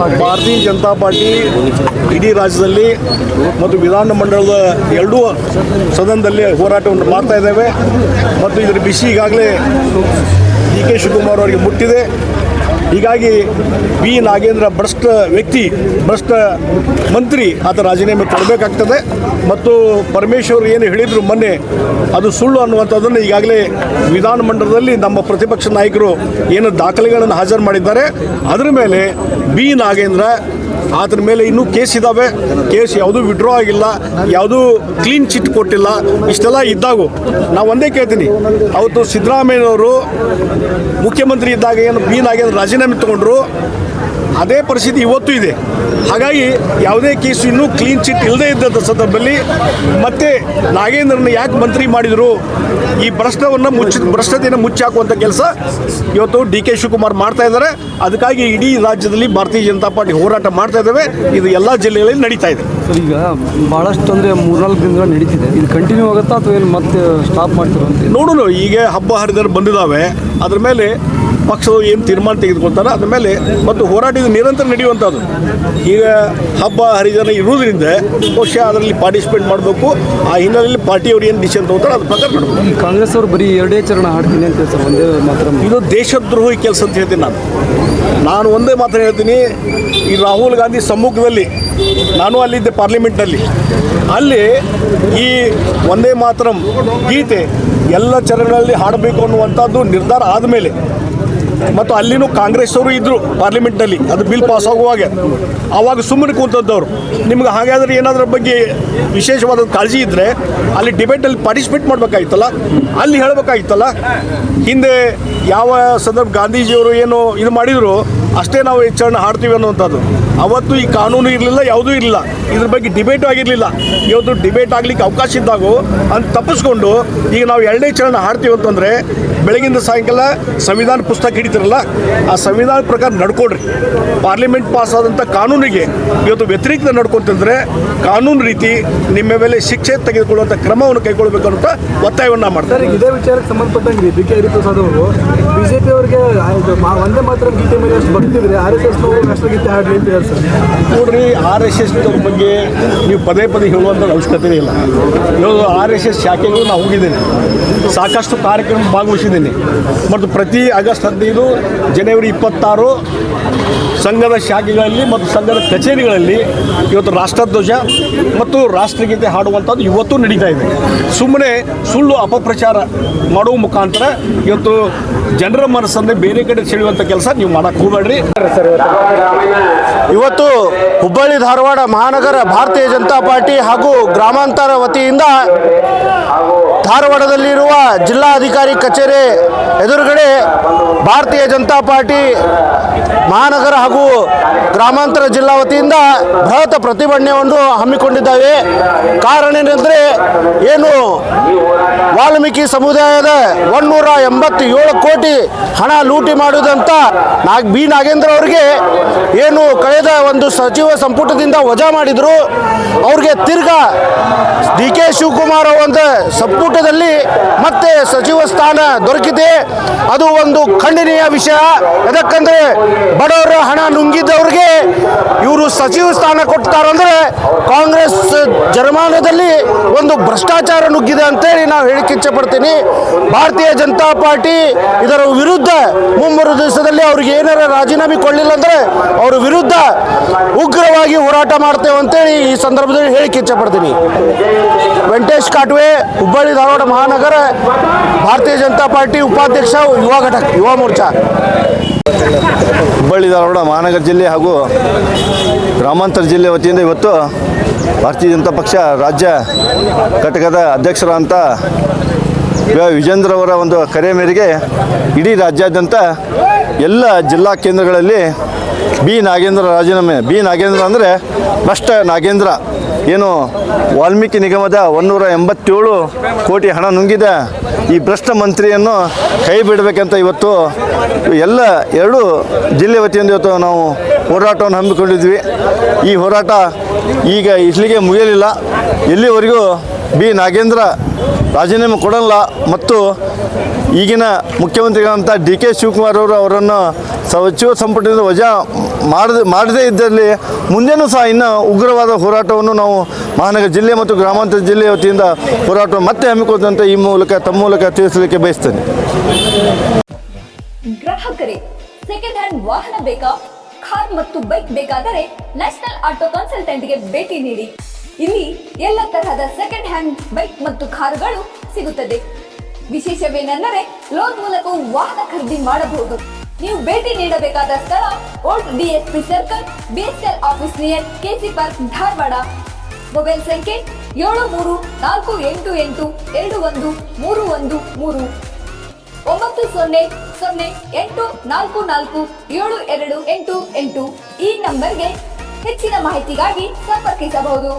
ಭಾರತೀಯ ಜನತಾ ಪಾರ್ಟಿ ಇಡೀ ರಾಜ್ಯದಲ್ಲಿ ಮತ್ತು ವಿಧಾನಮಂಡಲದ ಎರಡೂ ಸದನದಲ್ಲಿ ಹೋರಾಟವನ್ನು ಮಾಡ್ತಾ ಇದ್ದೇವೆ ಮತ್ತು ಇದರ ಬಿಸಿ ಈಗಾಗಲೇ ಡಿ ಕೆ ಶಿವಕುಮಾರ್ ಅವರಿಗೆ ಮುಟ್ಟಿದೆ. ಹೀಗಾಗಿ ಬಿ ನಾಗೇಂದ್ರ ಭ್ರಷ್ಟ ವ್ಯಕ್ತಿ, ಭ್ರಷ್ಟ ಮಂತ್ರಿ, ಆತ ರಾಜೀನಾಮೆ ಕೊಡಬೇಕಾಗ್ತದೆ. ಮತ್ತು ಪರಮೇಶ್ವರ್ ಏನು ಹೇಳಿದರು ಮೊನ್ನೆ ಅದು ಸುಳ್ಳು ಅನ್ನುವಂಥದ್ದನ್ನು ಈಗಾಗಲೇ ವಿಧಾನಮಂಡಲದಲ್ಲಿ ನಮ್ಮ ಪ್ರತಿಪಕ್ಷ ನಾಯಕರು ಏನು ದಾಖಲೆಗಳನ್ನು ಹಾಜರು ಮಾಡಿದ್ದಾರೆ. ಅದರ ಮೇಲೆ ಬಿ ನಾಗೇಂದ್ರ ಆತನ ಮೇಲೆ ಇನ್ನೂ ಕೇಸ್ ಇದ್ದಾವೆ. ಕೇಸ್ ಯಾವುದೂ ವಿಡ್ರಾ ಆಗಿಲ್ಲ, ಯಾವುದೂ ಕ್ಲೀನ್ ಚಿಟ್ ಕೊಟ್ಟಿಲ್ಲ. ಇಷ್ಟೆಲ್ಲ ಇದ್ದಾಗೂ ನಾವು ಒಂದೇ ಕೇಳ್ತೀನಿ, ಅವತ್ತು ಸಿದ್ದರಾಮಯ್ಯನವರು ಮುಖ್ಯಮಂತ್ರಿ ಇದ್ದಾಗ ಏನು ಬಿ ನಾಗೇಂದ್ರ ರಾಜೀನಾಮೆ ತಗೊಂಡ್ರು, ಅದೇ ಪರಿಸ್ಥಿತಿ ಇವತ್ತು ಇದೆ. ಹಾಗಾಗಿ ಯಾವುದೇ ಕೇಸು ಇನ್ನೂ ಕ್ಲೀನ್ ಚಿಟ್ ಇಲ್ಲದೇ ಇದ್ದಂಥ ಸಂದರ್ಭದಲ್ಲಿ ಮತ್ತೆ ನಾಗೇಂದ್ರನ ಯಾಕೆ ಮಂತ್ರಿ ಮಾಡಿದರು, ಈ ಭ್ರಷ್ಟತೆಯನ್ನು ಮುಚ್ಚಾಕುವಂಥ ಕೆಲಸ ಇವತ್ತು ಡಿ ಕೆ ಶಿವಕುಮಾರ್ ಮಾಡ್ತಾ ಇದ್ದಾರೆ. ಅದಕ್ಕಾಗಿ ಇಡೀ ರಾಜ್ಯದಲ್ಲಿ ಭಾರತೀಯ ಜನತಾ ಪಾರ್ಟಿ ಹೋರಾಟ ಮಾಡ್ತಾ ಇದ್ದೇವೆ. ಇದು ಎಲ್ಲ ಜಿಲ್ಲೆಗಳಲ್ಲಿ ನಡೀತಾ ಇದೆ. ಈಗ ಭಾಳಷ್ಟು ಅಂದರೆ 3-4 ದಿನಗಳ ನಡೀತಿದೆ. ಇದು ಕಂಟಿನ್ಯೂ ಆಗುತ್ತಾ ಅಥವಾ ಏನು ಮತ್ತೆ ಸ್ಟಾಪ್ ಮಾಡ್ತೀರೋ ಅಂತ ನೋಡೋಣ. ಈಗ ಹಬ್ಬ ಹರಿದಿನ ಬಂದಿದ್ದಾವೆ, ಅದ್ರ ಮೇಲೆ ಪಕ್ಷವು ಏನು ತೀರ್ಮಾನ ತೆಗೆದುಕೊಳ್ತಾರೆ ಅದ್ರ ಮೇಲೆ ಮತ್ತು ಹೋರಾಟ ಇದು ನಿರಂತರ ನಡೆಯುವಂಥದ್ದು. ಈಗ ಹಬ್ಬ ಹರಿದಿನ ಇರುವುದರಿಂದ ಬಹುಶಃ ಅದರಲ್ಲಿ ಪಾರ್ಟಿಸಿಪೇಟ್ ಮಾಡಬೇಕು. ಆ ಹಿನ್ನೆಲೆಯಲ್ಲಿ ಪಾರ್ಟಿಯವರು ಏನು ಡಿಸಿಷನ್ ತಗೋತಾರೆ ಅದ್ರ ಪ್ರಕಾರ ಮಾಡಬೇಕು. ಈ ಕಾಂಗ್ರೆಸ್ ಅವರು ಬರೀ 2 ಚರಣ ಹಾಡ್ತೀನಿ ಅಂತ ಹೇಳ್ತಾರೆ, ಒಂದೇ ಮಾತ್ರ. ಇದು ದೇಶದ್ರೋಹಿ ಕೆಲಸ ಅಂತ ಹೇಳ್ತೀನಿ ನಾನು ಒಂದೇ ಮಾತ್ರ ಹೇಳ್ತೀನಿ. ಈ ರಾಹುಲ್ ಗಾಂಧಿ ಸಮ್ಮುಖದಲ್ಲಿ ನಾನು ಅಲ್ಲಿದ್ದೆ ಪಾರ್ಲಿಮೆಂಟ್ನಲ್ಲಿ, ಅಲ್ಲಿ ಈ ಒಂದೇ ಮಾತರಂ ಗೀತೆ ಎಲ್ಲ ಚರಣಗಳಲ್ಲಿ ಹಾಡಬೇಕು ಅನ್ನುವಂಥದ್ದು ನಿರ್ಧಾರ ಆದಮೇಲೆ ಮತ್ತು ಅಲ್ಲಿನೂ ಕಾಂಗ್ರೆಸ್ ಅವರು ಇದ್ದರು ಪಾರ್ಲಿಮೆಂಟ್ನಲ್ಲಿ, ಅದು ಬಿಲ್ ಪಾಸ್ ಆಗುವಾಗ ಆವಾಗ ಸುಮ್ಮನೆ ಕೂತದ್ದವರು. ನಿಮ್ಗೆ ಹಾಗಾದರೆ ಏನಾದ್ರ ಬಗ್ಗೆ ವಿಶೇಷವಾದ ಕಾಳಜಿ ಇದ್ದರೆ ಅಲ್ಲಿ ಡಿಬೇಟಲ್ಲಿ ಪಾರ್ಟಿಸಿಪೇಟ್ ಮಾಡಬೇಕಾಗಿತ್ತಲ್ಲ, ಅಲ್ಲಿ ಹೇಳಬೇಕಾಗಿತ್ತಲ್ಲ. ಹಿಂದೆ ಯಾವ ಸಂದರ್ಭ ಗಾಂಧೀಜಿಯವರು ಏನು ಇದು ಮಾಡಿದರು ಅಷ್ಟೇ ನಾವು ಚರಣ ಹಾಡ್ತೀವಿ ಅನ್ನುವಂಥದ್ದು. ಅವತ್ತು ಈ ಕಾನೂನು ಇರಲಿಲ್ಲ, ಯಾವುದೂ ಇರಲಿಲ್ಲ, ಇದ್ರ ಬಗ್ಗೆ ಡಿಬೇಟು ಆಗಿರಲಿಲ್ಲ. ಇವತ್ತು ಡಿಬೇಟ್ ಆಗಲಿಕ್ಕೆ ಅವಕಾಶ ಇದ್ದಾಗೂ ಅಂತ ತಪ್ಪಿಸ್ಕೊಂಡು ಈಗ ನಾವು 2ನೇ ಚರಣ ಹಾಡ್ತೀವಿ ಅಂತಂದರೆ ಬೆಳಗಿಂದ ಸಾಯಂಕಾಲ ಸಂವಿಧಾನ ಪುಸ್ತಕ ಹಿಡಿತಿರಲ್ಲ, ಆ ಸಂವಿಧಾನ ಪ್ರಕಾರ ನಡ್ಕೊಡ್ರಿ. ಪಾರ್ಲಿಮೆಂಟ್ ಪಾಸ್ ಆದಂಥ ಕಾನೂನಿಗೆ ಇವತ್ತು ವ್ಯತಿರಿಕ್ತ ನಡ್ಕೊತಂದರೆ ಕಾನೂನು ರೀತಿ ನಿಮ್ಮ ಮೇಲೆ ಶಿಕ್ಷೆ ತೆಗೆದುಕೊಳ್ಳುವಂಥ ಕ್ರಮವನ್ನು ಕೈಗೊಳ್ಳಬೇಕು ಅಂತ ಒತ್ತಾಯವನ್ನು ಮಾಡ್ತಾರೆ. ಇದೇ ವಿಚಾರಕ್ಕೆ ಸಂಬಂಧಪಟ್ಟಂಗೆ ಬಿ ಕೆ ಹರಿಪ್ರಸಾದ್ ಅವರು ಬಿಜೆಪಿ ಅವರಿಗೆ ಒಂದೇ ಮಾತ್ರ ಗೀತೆ ಮೇಲೆ ಅಷ್ಟು ಬರ್ತಿದ್ರೆ RSS ರಾಷ್ಟ್ರಗೀತೆ ಹಾಡಲಿ ಅಂತ ಹೇಳ್ತಾರೆ. ನೋಡ್ರಿ, RSS ಬಗ್ಗೆ ನೀವು ಪದೇ ಪದೇ ಹೇಳುವಂಥ ಅವಶ್ಯಕತೆ ಇಲ್ಲ. ಇವಾಗ RSS ಶಾಖೆಗಳು ನಾವು ಹೋಗಿದ್ದೇನೆ, ಸಾಕಷ್ಟು ಕಾರ್ಯಕ್ರಮ ಭಾಗವಹಿಸಿದ್ದೇನೆ. ಮತ್ತು ಪ್ರತಿ ಆಗಸ್ಟ್ 15 ಜನವರಿ 26 ಸಂಘದ ಶಾಖೆಗಳಲ್ಲಿ ಮತ್ತು ಸಂಘದ ಕಚೇರಿಗಳಲ್ಲಿ ಇವತ್ತು ರಾಷ್ಟ್ರಧ್ವಜ ಮತ್ತು ರಾಷ್ಟ್ರಗೀತೆ ಹಾಡುವಂಥದ್ದು ಇವತ್ತು ನಡೀತಾ ಇದೆ. ಸುಮ್ಮನೆ ಸುಳ್ಳು ಅಪಪ್ರಚಾರ ಮಾಡುವ ಮುಖಾಂತರ ಇವತ್ತು ಜನರ ಮನಸ್ಸನ್ನೇ ಬೇರೆ ಕಡೆ ಸೆಳೆಯುವಂಥ ಕೆಲಸ ನೀವು ಮಾಡಕ್ಕೆ ಹೋಗಬೇಡ್ರಿ. ಇವತ್ತು ಹುಬ್ಬಳ್ಳಿ ಧಾರವಾಡ ಮಹಾನಗರ ಭಾರತೀಯ ಜನತಾ ಪಾರ್ಟಿ ಹಾಗೂ ಗ್ರಾಮಾಂತರ ವತಿಯಿಂದ ಧಾರವಾಡದಲ್ಲಿರುವ ಜಿಲ್ಲಾಧಿಕಾರಿ ಕಚೇರಿ ಎದುರುಗಡೆ ಭಾರತೀಯ ಜನತಾ ಪಾರ್ಟಿ ಮಹಾನಗರ ಹಾಗೂ ಗ್ರಾಮಾಂತರ ಜಿಲ್ಲಾ ವತಿಯಿಂದ ಬೃಹತ್ ಪ್ರತಿಭಟನೆಯನ್ನು ಹಮ್ಮಿಕೊಂಡಿದ್ದಾವೆ. ಕಾರಣ ಏನೆಂದರೆ, ಏನು ವಾಲ್ಮೀಕಿ ಸಮುದಾಯದ 187 ಕೋಟಿ ಹಣ ಲೂಟಿ ಮಾಡುವುದಂತ ಬಿ ನಾಗೇಂದ್ರ ಅವರಿಗೆ ಏನು ಕಳೆದ ಒಂದು ಸಚಿವ ಸಂಪುಟದಿಂದ ವಜಾ ಮಾಡಿದರು, ಅವ್ರಿಗೆ ತಿರ್ಗಾ ಡಿ ಕೆ ಶಿವಕುಮಾರ್ ಒಂದು ಸಂಪುಟದಲ್ಲಿ ಮತ್ತೆ ಸಚಿವ ಸ್ಥಾನ ದೊರಕಿದೆ. ಅದು ಒಂದು ಖಂಡನೀಯ ವಿಷಯ. ಯಾಕಂದರೆ ಬಡವರ ಹಣ ನುಂಗಿದ್ದವ್ರಿಗೆ ಇವರು ಸಚಿವ ಸ್ಥಾನ ಕೊಡ್ತಾರಂದ್ರೆ ಕಾಂಗ್ರೆಸ್ ಜರ್ಮಾನದಲ್ಲಿ ಒಂದು ಭ್ರಷ್ಟಾಚಾರ ನುಗ್ಗಿದೆ ಅಂತೇಳಿ ನಾವು ಹೇಳಿಕ್ಕೆ ಇಚ್ಛೆಪಡ್ತೀನಿ. ಭಾರತೀಯ ಜನತಾ ಪಾರ್ಟಿ ಇದರ ವಿರುದ್ಧ ಮುಂಬರುವ ದಿವಸದಲ್ಲಿ ಅವ್ರಿಗೆ ಏನಾರ ರಾಜೀನಾಮೆ ಕೊಡಲಿಲ್ಲ ಅಂದರೆ ಅವರ ವಿರುದ್ಧ ಉಗ್ರವಾಗಿ ಹೋರಾಟ ಮಾಡ್ತೇವೆ ಅಂತೇಳಿ ಈ ಸಂದರ್ಭದಲ್ಲಿ ಹೇಳಿಕ್ಕೆ ಇಚ್ಛೆಪಡ್ತೀನಿ. ವೆಂಕಟೇಶ್ ಕಾಟ್ವೆ, ಹುಬ್ಬಳ್ಳಿ ಧಾರವಾಡ ಮಹಾನಗರ ಭಾರತೀಯ ಜನತಾ ಪಾರ್ಟಿ ಉಪಾಧ್ಯಕ್ಷ, ಯುವ ಘಟಕ, ಯುವ ಮೋರ್ಚಾ. ಹುಬ್ಬಳ್ಳಿ ಧಾರವಾಡ ಮಹಾನಗರ ಜಿಲ್ಲೆ ಹಾಗೂ ಗ್ರಾಮಾಂತರ ಜಿಲ್ಲೆ ವತಿಯಿಂದ ಇವತ್ತು ಭಾರತೀಯ ಜನತಾ ಪಕ್ಷ ರಾಜ್ಯ ಘಟಕದ ಅಧ್ಯಕ್ಷರಾದಂಥ ವಿಜೇಂದ್ರ ಅವರ ಒಂದು ಕರೆ ಮೇರೆಗೆ ಇಡೀ ರಾಜ್ಯಾದ್ಯಂತ ಎಲ್ಲ ಜಿಲ್ಲಾ ಕೇಂದ್ರಗಳಲ್ಲಿ ಬಿ ನಾಗೇಂದ್ರ ರಾಜೀನಾಮೆ. ಬಿ ನಾಗೇಂದ್ರ ಅಂದರೆ ಭ್ರಷ್ಟ ನಾಗೇಂದ್ರ, ಏನು ವಾಲ್ಮೀಕಿ ನಿಗಮದ 187 ಕೋಟಿ ಹಣ ನುಂಗಿದ ಈ ಭ್ರಷ್ಟ ಮಂತ್ರಿಯನ್ನು ಕೈ ಬಿಡಬೇಕಂತ ಇವತ್ತು ಎಲ್ಲ 2 ಜಿಲ್ಲೆ ವತಿಯಿಂದ ಇವತ್ತು ನಾವು ಹೋರಾಟವನ್ನು ಹಮ್ಮಿಕೊಂಡಿದ್ವಿ. ಈ ಹೋರಾಟ ಈಗ ಇಲ್ಲಿಗೆ ಮುಗಿಯಲಿಲ್ಲ. ಎಲ್ಲಿವರೆಗೂ ಬಿ ನಾಗೇಂದ್ರ ರಾಜೀನಾಮೆ ಕೊಡಲ್ಲ ಮತ್ತು ಈಗಿನ ಮುಖ್ಯಮಂತ್ರಿಗಳಂಥ ಡಿ ಕೆ ಶಿವಕುಮಾರ್ ಅವರನ್ನು ಸಚಿವ ಸಂಪುಟದಿಂದ ವಜಾ ಮಾಡದೇ ಇದ್ದಲ್ಲಿ ಮುಂದೆನೂ ಸಹ ಇನ್ನು ಉಗ್ರವಾದ ಹೋರಾಟವನ್ನು ನಾವು ಮಹಾನಗರ ಜಿಲ್ಲೆ ಮತ್ತು ಗ್ರಾಮಾಂತರ ಜಿಲ್ಲೆ ವತಿಯಿಂದ ಹೋರಾಟ ಮತ್ತೆ ಹಮ್ಮಿಕೊಳ್ಳುವಂತ ಈ ಮೂಲಕ ತಮ್ಮ ಮೂಲಕ ತಿಳಿಸಲಿಕ್ಕೆ ಬಯಸ್ತೇನೆ. ಗ್ರಾಹಕರೇ, ಸೆಕೆಂಡ್ ಹ್ಯಾಂಡ್ ವಾಹನ ಬೇಕಾ? ಕಾರ್ ಮತ್ತು ಬೈಕ್ ಬೇಕಾದರೆ ನ್ಯಾಷನಲ್ ಆಟೋ ಕನ್ಸಲ್ಟೆಂಟ್ಗೆ ಭೇಟಿ ನೀಡಿ. ಇಲ್ಲಿ ಎಲ್ಲ ತರಹದ ಸೆಕೆಂಡ್ ಹ್ಯಾಂಡ್ ಬೈಕ್ ಮತ್ತು ಕಾರುಗಳು ಸಿಗುತ್ತದೆ. ವಿಶೇಷವೇನೆಂದರೆ ಲೋನ್ ಮೂಲಕ ವಾಹನ ಖರೀದಿ ಮಾಡಬಹುದು. ನೀವು ಭೇಟಿ ನೀಡಬೇಕಾದ ಸ್ಥಳ old DSP circle, BSL office near KC park, Dharwad. Mobile ಸಂಖ್ಯೆ 7348821313 9008447288 ಈ ನಂಬರ್ಗೆ ಹೆಚ್ಚಿನ ಮಾಹಿತಿಗಾಗಿ ಸಂಪರ್ಕಿಸಬಹುದು.